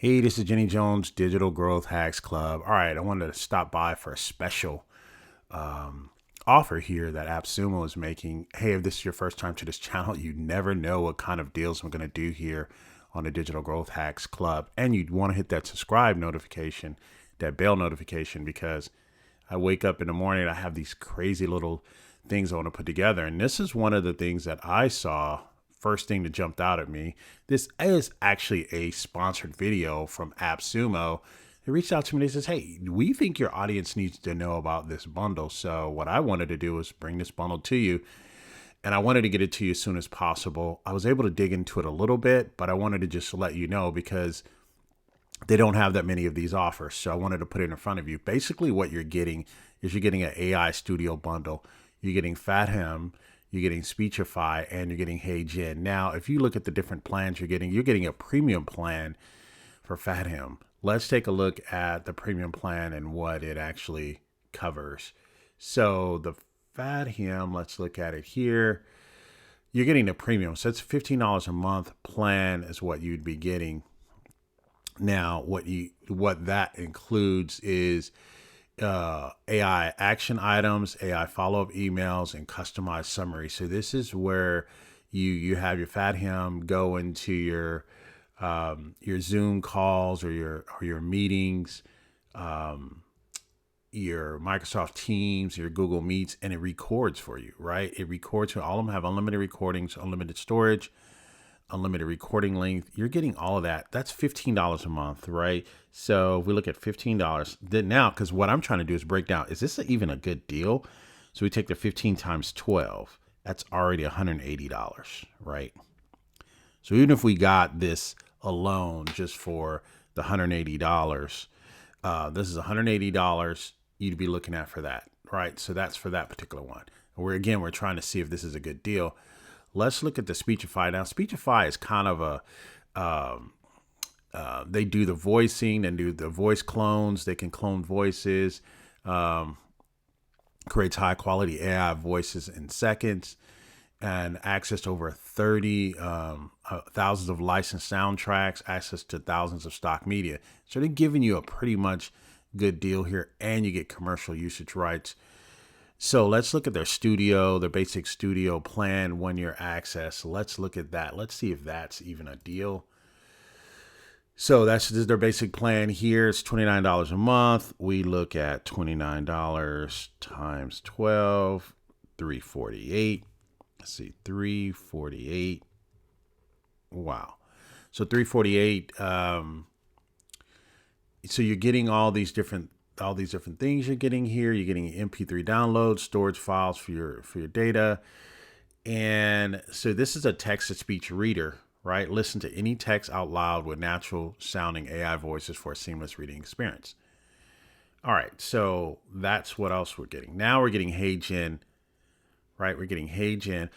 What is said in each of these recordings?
Hey, this is Jenny Jones, Digital Growth Hacks Club. All right, I wanted to stop by for a special offer here that AppSumo is making. Hey, if this is your first time to this channel, you never know what kind of deals I'm going to do here on the Digital Growth Hacks Club. And you'd want to hit that subscribe notification, that bell notification, because I wake up in the morning, I have these crazy little things I want to put together. And this is one of the things that I saw. First thing that jumped out at me. This is actually a sponsored video from AppSumo. They reached out to me. They says, hey, we think your audience needs to know about this bundle. So what I wanted to do was bring this bundle to you. And I wanted to get it to you as soon as possible. I was able to dig into it a little bit, but I wanted to just let you know because they don't have that many of these offers. So I wanted to put it in front of you. Basically what you're getting is you're getting an AI studio bundle. You're getting Fathom, you're getting Speechify, and you're getting HeyGen. Now, if you look at the different plans you're getting a premium plan for Fathom. Let's take a look at the premium plan and what it actually covers. So the Fathom, let's look at it here. You're getting the premium. So it's $15 a month plan is what you'd be getting. Now, what that includes is AI action items, AI follow-up emails, and customized summary. So this is where you have your Fathom go into your Zoom calls or your meetings, your Microsoft Teams, your Google Meets, and it records for you, right? It records. All of them have unlimited recordings, unlimited storage, unlimited recording length. You're getting all of that. That's $15 a month, right? So if we look at $15, then now, because what I'm trying to do is break down, is this even a good deal? So we take the 15 times 12, that's already $180, right? So even if we got this alone just for the $180, this is $180 you'd be looking at for that, right? So that's for that particular one. And we're trying to see if this is a good deal. Let's look at the Speechify. Now, Speechify is kind of they do the voicing and do the voice clones. They can clone voices, creates high quality AI voices in seconds, and access to over 30 thousands of licensed soundtracks, access to thousands of stock media. So they're giving you a pretty much good deal here, and you get commercial usage rights. So let's look at their basic studio plan, 1-year access. Let's look at that. Let's see if that's even a deal. So this is their basic plan here. It's $29 a month. We look at $29 times 12, $348. Let's see, $348. Wow. So $348. So you're getting all these different things you're getting here. You're getting MP3 downloads, storage files for your data. And so this is a text-to-speech reader, right? Listen to any text out loud with natural sounding AI voices for a seamless reading experience. All right, so that's what else we're getting. Now we're getting HeyGen, right? We're getting HeyGen.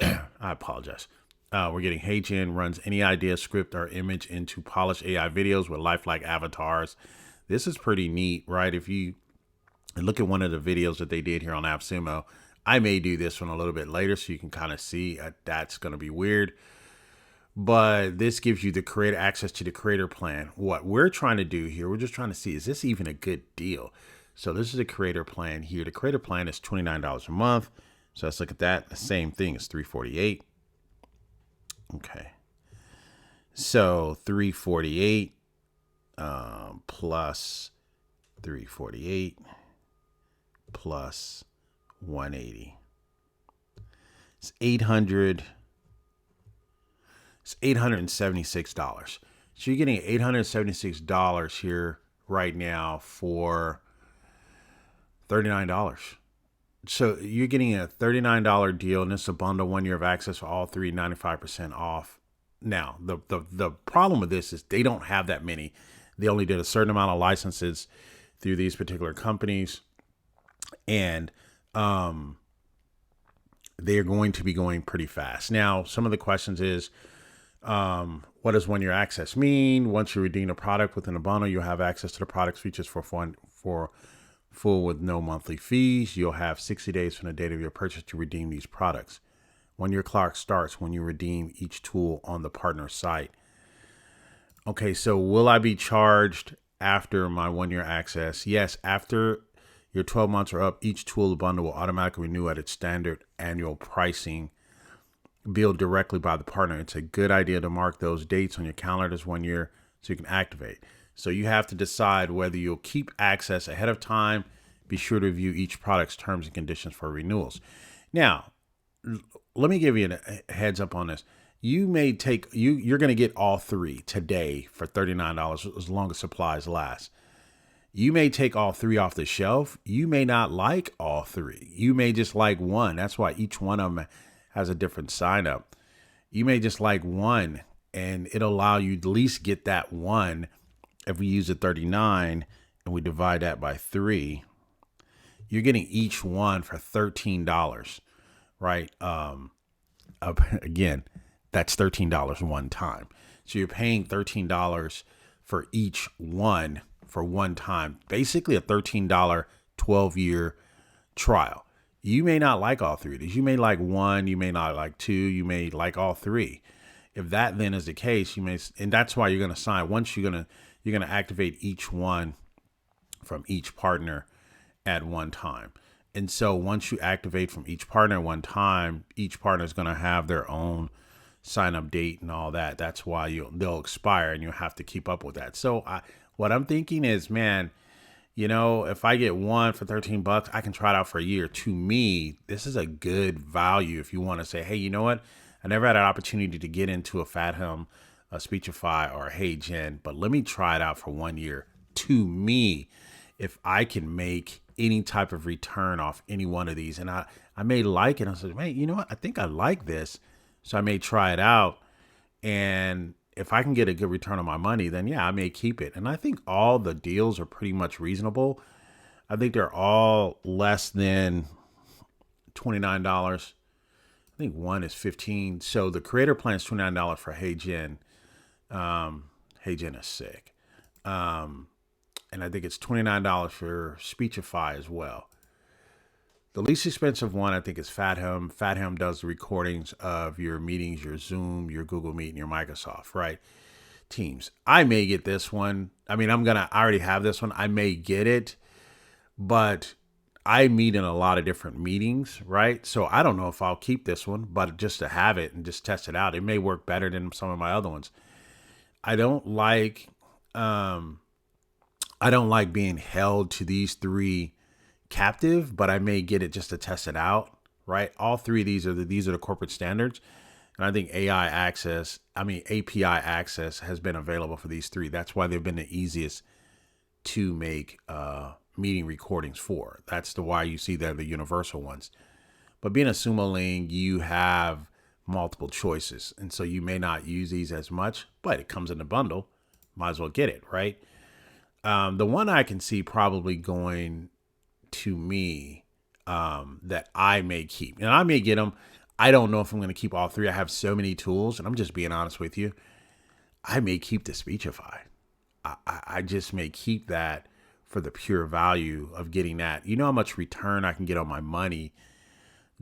I apologize. We're getting HeyGen, runs any idea, script, or image into polished AI videos with lifelike avatars. This is pretty neat, right? If you look at one of the videos that they did here on AppSumo, I may do this one a little bit later so you can kind of see that's going to be weird. But this gives you the creator access to the creator plan. What we're trying to do here, we're just trying to see, is this even a good deal? So this is a creator plan here. The creator plan is $29 a month. So let's look at that. The same thing is $348. Okay. So $348 plus $348 plus $180. It's $876. So you're getting $876 here right now for $39. So you're getting a $39 deal, and it's a bundle, 1 year of access for all three, 95% off. Now, the problem with this is they don't have that many. They only did a certain amount of licenses through these particular companies, and they're going to be going pretty fast. Now, some of the questions is, what does 1 year access mean? Once you redeem a product within a bundle, you'll have access to the product's features for full with no monthly fees. You'll have 60 days from the date of your purchase to redeem these products. 1 year clock starts when you redeem each tool on the partner site. Okay, so will I be charged after my 1 year access? Yes, after your 12 months are up, each tool bundle will automatically renew at its standard annual pricing billed directly by the partner. It's a good idea to mark those dates on your calendar as 1 year so you can activate. So you have to decide whether you'll keep access ahead of time. Be sure to review each product's terms and conditions for renewals. Now, let me give you a heads up on this. You may take you're going to get all three today for $39 as long as supplies last. You may take all three off the shelf. You may not like all three. You may just like one. That's why each one of them has a different sign up. You may just like one, and it'll allow you to at least get that one. If we use a 39 and we divide that by 3, you're getting each one for $13, right? Again, that's $13 one time. So you're paying $13 for each one for one time, basically a $13 12-year trial. You may not like all three of these. You may like one, you may not like two, you may like all three. If that then is the case, you may, and that's why you're going to sign. Once you're going to activate each one from each partner at one time. And so once you activate from each partner at one time, each partner is going to have their own sign up date and all that. That's why they'll expire and you'll have to keep up with that. So what I'm thinking is, man, if I get one for $13, I can try it out for a year. To me, this is a good value if you want to say, hey, you know what? I never had an opportunity to get into a Fathom, a Speechify, or a HeyGen, but let me try it out for 1 year. To me, if I can make any type of return off any one of these, and I may like it, I said, man, you know what? I think I like this. So I may try it out. And if I can get a good return on my money, then yeah, I may keep it. And I think all the deals are pretty much reasonable. I think they're all less than $29. I think one is $15. So the creator plan is $29 for HeyGen. HeyGen is sick. And I think it's $29 for Speechify as well. The least expensive one, I think, is Fathom. Fathom does the recordings of your meetings, your Zoom, your Google Meet, and your Microsoft, right? Teams. I may get this one. I mean, I already have this one. I may get it, but I meet in a lot of different meetings, right? So I don't know if I'll keep this one, but just to have it and just test it out, it may work better than some of my other ones. I don't like being held to these three captive, but I may get it just to test it out, right? All three of these are the corporate standards. And I think API access has been available for these three. That's why they've been the easiest to make meeting recordings for. That's why you see they're the universal ones. But being a Sumoling, you have multiple choices. And so you may not use these as much, but it comes in a bundle. Might as well get it, right? The one I can see probably going to me that I may keep, and I may get them. I don't know if I'm going to keep all three. I have so many tools, and I'm just being honest with you. I may keep the Speechify. I just may keep that for the pure value of getting that. You know how much return I can get on my money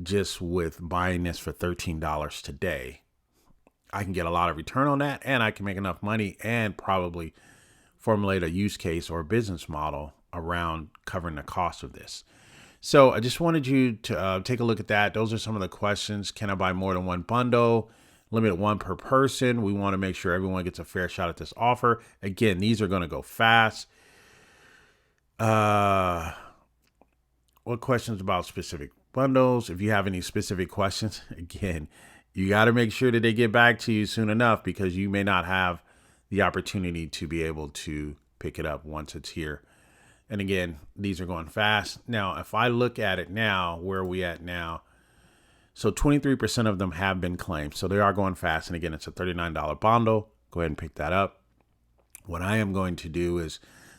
just with buying this for $13 today. I can get a lot of return on that, and I can make enough money and probably formulate a use case or a business model around covering the cost of this. So I just wanted you to take a look at that. Those are some of the questions. Can I buy more than one bundle? Limit one per person. We want to make sure everyone gets a fair shot at this offer. Again, these are going to go fast. What questions about specific bundles? If you have any specific questions, again, you got to make sure that they get back to you soon enough, because you may not have the opportunity to be able to pick it up once it's here. And again, these are going fast. Now, if I look at it now, where are we at now? So 23% of them have been claimed. So they are going fast. And again, it's a $39 bundle. Go ahead and pick that up. What I am going to do is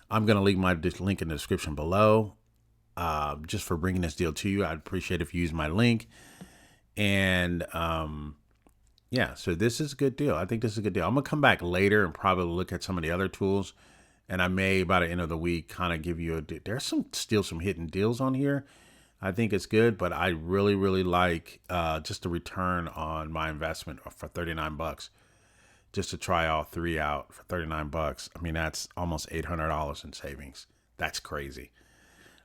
I'm going to leave my link in the description below just for bringing this deal to you. I'd appreciate if you use my link. And yeah, so this is a good deal. I think this is a good deal. I'm going to come back later and probably look at some of the other tools. And I may, by the end of the week, kind of give you there's still some hidden deals on here. I think it's good, but I really, really like just the return on my investment for $39. just to try all 3 out for $39. I mean, that's almost $800 in savings. That's crazy.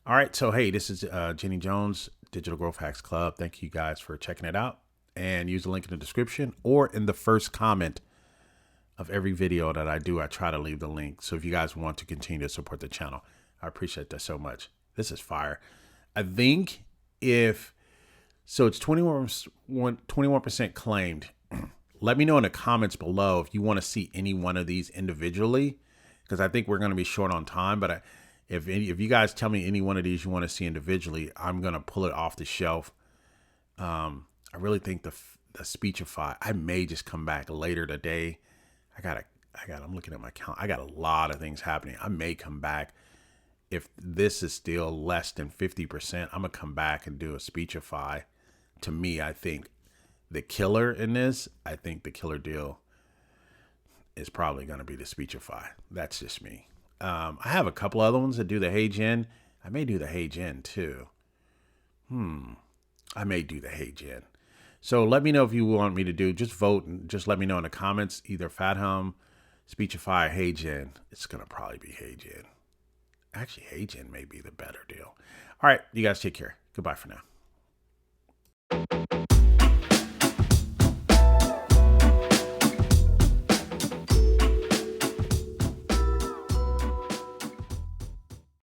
All right. So, hey, this is Jenny Jones, Digital Growth Hacks Club. Thank you guys for checking it out, and use the link in the description or in the first comment of every video that I do. I try to leave the link. So if you guys want to continue to support the channel, I appreciate that so much. This is fire. I think it's 21% claimed. Let me know in the comments below if you want to see any one of these individually, because I think we're going to be short on time. But if you guys tell me any one of these you want to see individually, I'm going to pull it off the shelf. I really think the Speechify, I may just come back later today. I'm looking at my account. I got a lot of things happening. I may come back. If this is still less than 50%, I'm going to come back and do a Speechify. To me, I think the killer in this, I think the killer deal is probably going to be the Speechify. That's just me. I have a couple other ones that do the HeyGen. I may do the HeyGen too. I may do the HeyGen. So let me know if you want me to do, just vote and just let me know in the comments, either Fathom, Speechify, or HeyGen. It's going to probably be HeyGen. Actually, HeyGen may be the better deal. All right, you guys take care. Goodbye for now.